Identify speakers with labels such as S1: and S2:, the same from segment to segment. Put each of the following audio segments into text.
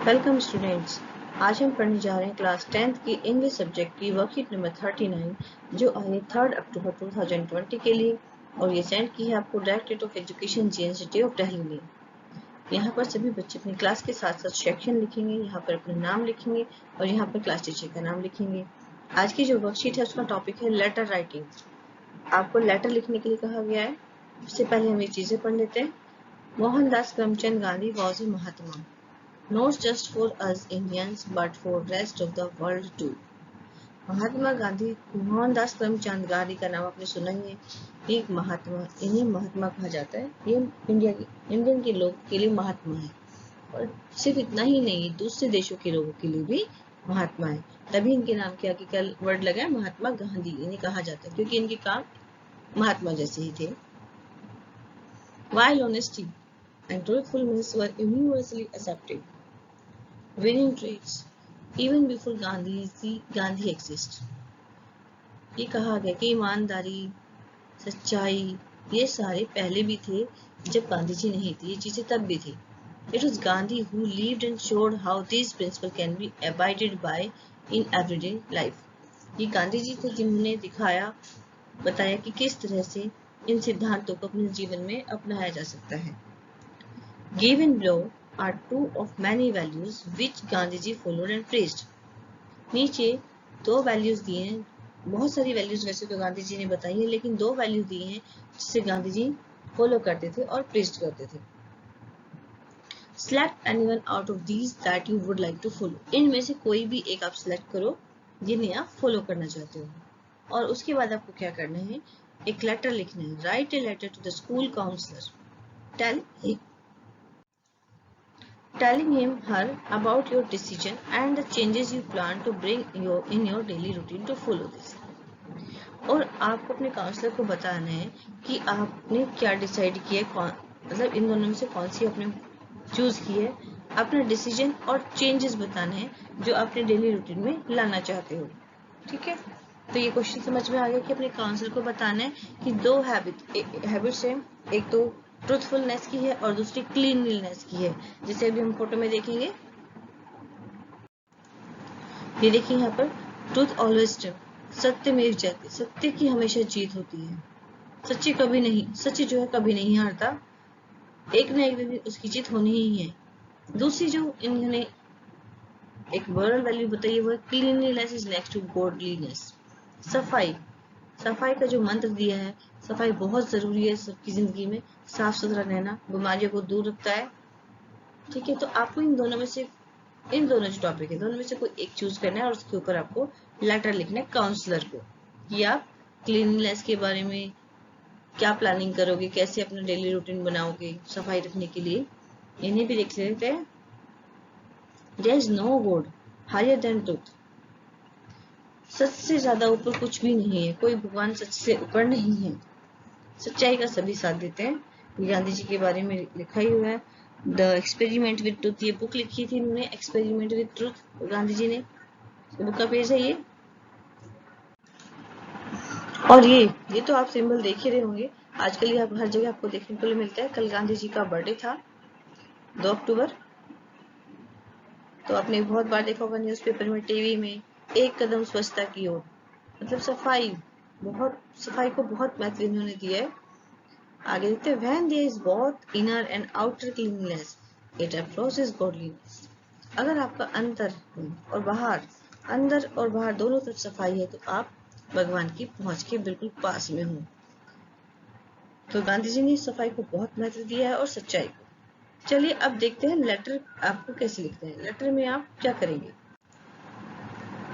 S1: Welcome students. आज हम पढ़ने जा रहे हैं क्लास 10th की इंग्लिश सब्जेक्ट की वर्कशीट नंबर 39 जो आई है 3 अक्टूबर 2020 के लिए और ये सेंड की है आपको directorate of education GNCT of Delhi ने। यहाँ पर सभी बच्चे अपनी क्लास के साथ साथ सेक्शन लिखेंगे, यहाँ पर अपना नाम लिखेंगे और यहाँ पर क्लास टीचर का नाम लिखेंगे। आज की जो वर्कशीट है उसका टॉपिक है लेटर राइटिंग। आपको लेटर लिखने के लिए कहा गया है। उससे पहले हम ये चीजें पढ़ लेते हैं। Mohandas Karamchand Gandhi was a Mahatma, not just for us Indians but for rest of the world too। Mahatma Gandhi, Mohandas Karamchand Gandhi का नाम आपने सुना ही है। एक महात्मा, इन्हें महात्मा कहा जाता है। ये इंडियन के लोग के लिए महात्मा है और सिर्फ इतना ही नहीं, दूसरे देशों के लोगों के लिए भी महात्मा है। तभी इनके नाम के आगे क्या वर्ड लगा है, महात्मा गांधी इन्हें कहा जाता है क्योंकि इनके काम महात्मा जैसे ही थे। While honesty and truthfulness were universally accepted, winning traits even before Gandhi exist। ये कहा गया कि ईमानदारी, सच्चाई ये सारे पहले भी थे जब गांधी जी नहीं थे, ये चीजें तब भी थी। It was Gandhi who lived and showed how these principles can be abided by in everyday life। ये गांधी जी थे जिन्होंने दिखाया, बताया कि किस तरह से इन सिद्धांतों को अपने जीवन में अपनाया जा सकता है। Given below are two of many values which Gandhiji followed and praised। नीचे दो वैल्यूज दिए हैं, बहुत सारी वैल्यूज वैसे तो गांधी जी ने बताई है, लेकिन दो वैल्यूज दिए हैं जिसे गांधी जी फॉलो करते थे और प्रेस्ट करते थे। Select anyone out of these that you would like to follow। इनमें से कोई भी एक आप सिलेक्ट करो जिन्हें आप फॉलो करना चाहते हो और उसके बाद आपको क्या करना है, एक लेटर लिखना है। Write a letter to the school counsellor telling her about your decision and the changes you plan to bring in your daily routine to follow this। और आपको अपने काउंसलर को बताना है कि आपने क्या डिसाइड किया है, मतलब इन दोनों में से कौन सी आपने चूज की है। अपना डिसीजन और चेंजेस बताना है जो आपने डेली रूटीन में लाना चाहते हो। ठीक है, तो ये क्वेश्चन समझ में आ गया कि अपने काउंसलर को बताना है कि दो हैबिट्स हैं, एक तो ट्रूथफुलनेस की है और दूसरी क्लीनलीनेस की है। जैसे अभी हम फोटो में देखेंगे, ये देखिए यहाँ पर ट्रूथ ऑलवेज ट्रू, सत्य में जयते, सत्य की हमेशा जीत होती है। सच्ची कभी नहीं, सच्ची जो है कभी नहीं हारता, एक न एक दिन उसकी जीत होनी ही है। दूसरी जो इन्होंने एक मोरल वैल्यू बताई है वो cleanliness is next to godliness. सफाई, सफाई का जो मंत्र दिया है, सफाई बहुत जरूरी है सबकी जिंदगी में। साफ सुथरा रहना बीमारियों को दूर रखता है। ठीक है, तो आपको इन दोनों में से, इन दोनों जो टॉपिक है दोनों में से कोई एक चूज करना है और उसके ऊपर आपको लेटर लिखना है काउंसलर को कि आप क्लीनलीनेस के बारे में क्या प्लानिंग करोगे, कैसे अपना डेली रूटीन बनाओगे सफाई रखने के लिए। इन्हें भी लिख लेते हैं। There is no God higher than truth। सच से ज्यादा ऊपर कुछ भी नहीं है, कोई भगवान सच से ऊपर नहीं है। सच्चाई का सभी साथ देते हैं। गांधी जी के बारे में लिखा ही हुआ है। द एक्सपेरिमेंट विद ट्रूथ, ये बुक लिखी थी इन्होंने, experiment with truth Gandhi ji ने। बुक का पेज है ये। और ये तो आप सिंबल देख ही रहे होंगे, आजकल ये हर जगह आपको देखने को मिलता है। कल गांधी जी का बर्थडे था 2 अक्टूबर, तो आपने बहुत बार देखा होगा न्यूज़पेपर में, टीवी में, एक कदम स्वच्छता की ओर, मतलब सफाई, बहुत सफाई को बहुत महत्व इन्होंने दिया है। आगे देखते हैं। When there is both inner and outer cleanliness, it approaches godliness। अगर आपका अंदर और बाहर दोनों तरफ सफाई है तो आप भगवान की पहुंच के बिल्कुल पास में हो। तो गांधी जी ने सफाई को बहुत महत्व दिया है और सच्चाई को। चलिए अब देखते हैं लेटर आपको कैसे लिखते हैं। लेटर में आप क्या करेंगे,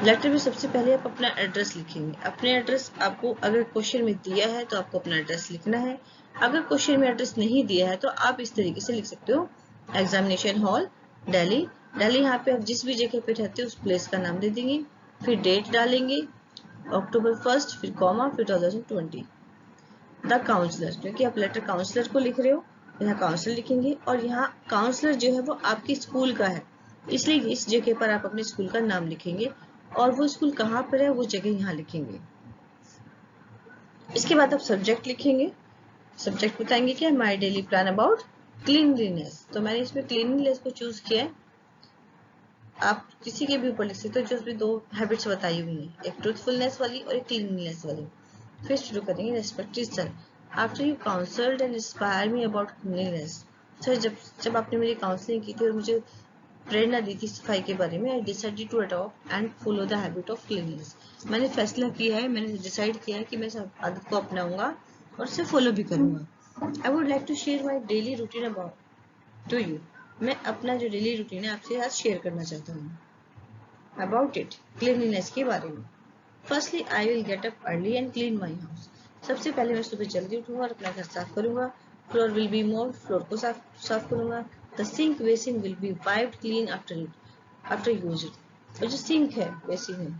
S1: लेटर में सबसे पहले आप अपना एड्रेस लिखेंगे। अपने एड्रेस आपको अगर क्वेश्चन में दिया है तो आपको अपना एड्रेस लिखना है। अगर क्वेश्चन में एड्रेस नहीं दिया है तो आप इस तरीके से लिख सकते हो, एग्जामिनेशन हॉल दिल्ली। दिल्ली यहाँ पे आप जिस भी जगह पे रहते हो उस प्लेस का नाम दे देंगे, फिर डेट डालेंगे अक्टूबर 1, फिर कॉमा, फिर 2020। द काउंसलर, क्योंकि आप लेटर काउंसलर को लिख रहे हो, यहाँ काउंसलर लिखेंगे और यहाँ काउंसलर जो है वो आपके स्कूल का है, इसलिए इस जगह पर आप अपने स्कूल का नाम लिखेंगे और वो स्कूल कहाँ पर है वो जगह यहाँ लिखेंगे। इसके बाद आप सब्जेक्ट लिखेंगे। सब्जेक्ट बताएंगे क्या, my daily plan about cleanliness. तो मैंने इसमें क्लीनलीनेस को चूज किया है। आप किसी के भी ऊपर लिख सकते हो, जो उसमें 2 हैबिट्स बताई हुई हैं, एक ट्रूथफुलनेस वाली और एक क्लीनलीनेस वाली। फिर शुरू करेंगे। Respected sir, after you counselled and inspire me about cleanliness. Sir, जब आपने मेरी काउंसलिंग की थी और मुझे प्रेरणा दी थी सफाई के बारे में, I decided to adopt and follow the habit of cleanliness. मैंने फैसला किया है, मैंने डिसाइड किया है कि मैं इस आदत को अपनाऊंगा और उसे फॉलो भी करूंगा। I would like to share my daily routine about to you. मैं अपना जो डेली रूटीन है आपसे आज शेयर करना चाहता हूँ। अबाउट इट, क्लीनलीनेस के बारे में। Firstly I will get up early and clean my house. सबसे पहले मैं सुबह जल्दी उठूंगा और अपना घर साफ करूंगा। फ्लोर विल बी मोर, फ्लोर को साफ करूंगा। The sink basin will be wiped clean after use. और जो सिंक है, बेसिन है,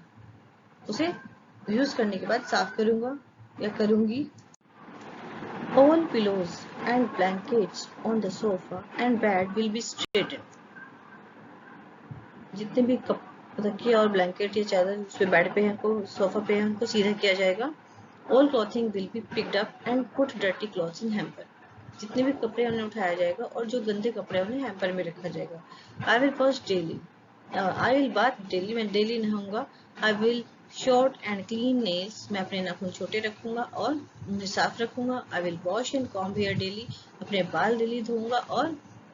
S1: उसे यूज करने के बाद साफ करूंगा या करूंगी। All pillows and blankets on the sofa and bed will be straightened. जितने भी तकिया और ब्लैंकेट या चादर उस पे बेड पे है, सोफा पे है, उनको सीधा किया जाएगा। All clothing will be picked up and put dirty clothes in hamper. जितने भी कपड़े उन्हें उठाया जाएगा और जो गंदे कपड़े उन्हें हैम्पर में रखा जाएगा। I will wash daily. I will bath daily. मैं daily नहाऊंगा। I will short and clean nails. मैं अपने नाखून छोटे रखूंगा और उन्हें साफ रखूंगा। I will wash and comb hair daily. अपने बाल डेली धोऊंगा और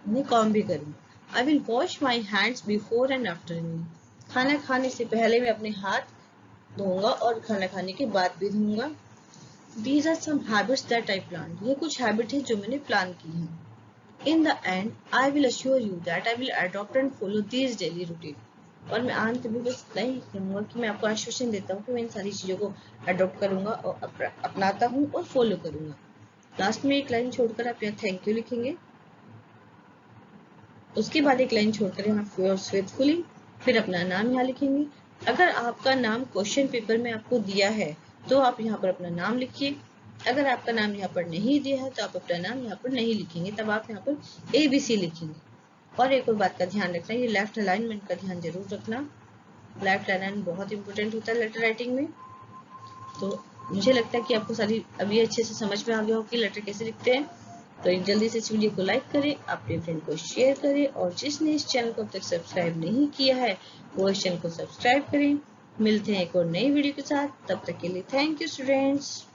S1: उन्हें कॉम्ब भी करूंगा। I will wash my hands before and after meal. खाना खाने से पहले मैं अपने हाथ धोऊंगा और खाना खाने के बाद भी धोऊंगा। These are some habits that I planned. ये कुछ हैबिट है जो मैंने प्लान की हैं। In the end, I will assure you that I will adopt and follow these daily routine. और मैं अंत में बस इतना ही कहूँगा कि मैं आपको आश्वासन देता हूँ कि मैं इन सारी चीज़ों को अडॉप्ट करूँगा और अपनाता हूँ और फॉलो करूँगा। लास्ट में एक लाइन छोड़कर आप यहाँ थैंक यू लिखेंगे। उसके बाद एक लाइन छोड़कर यहाँ योर्स फेथफुली, फिर अपना नाम यहाँ लिखेंगे। अगर आपका नाम क्वेश्चन पेपर में आपको दिया है तो आप यहाँ पर अपना नाम लिखिए। अगर आपका नाम यहाँ पर नहीं दिया है तो आप अपना नाम यहाँ पर नहीं लिखेंगे, तब आप यहाँ पर ABC लिखेंगे। और एक और बात का ध्यान रखना, ये लेफ्ट अलाइनमेंट का ध्यान जरूर रखना। लेफ्ट अलाइनमेंट बहुत इंपॉर्टेंट होता है लेटर राइटिंग में। तो मुझे लगता है कि आपको सारी अभी अच्छे से समझ में आ गया हो कि लेटर कैसे लिखते हैं। तो जल्दी से इस वीडियो को लाइक करें, अपने फ्रेंड को शेयर करें और जिसने इस चैनल को अब तक सब्सक्राइब नहीं किया है वो इस चैनल को सब्सक्राइब करें। मिलते हैं एक और नई वीडियो के साथ, तब तक के लिए थैंक यू स्टूडेंट्स।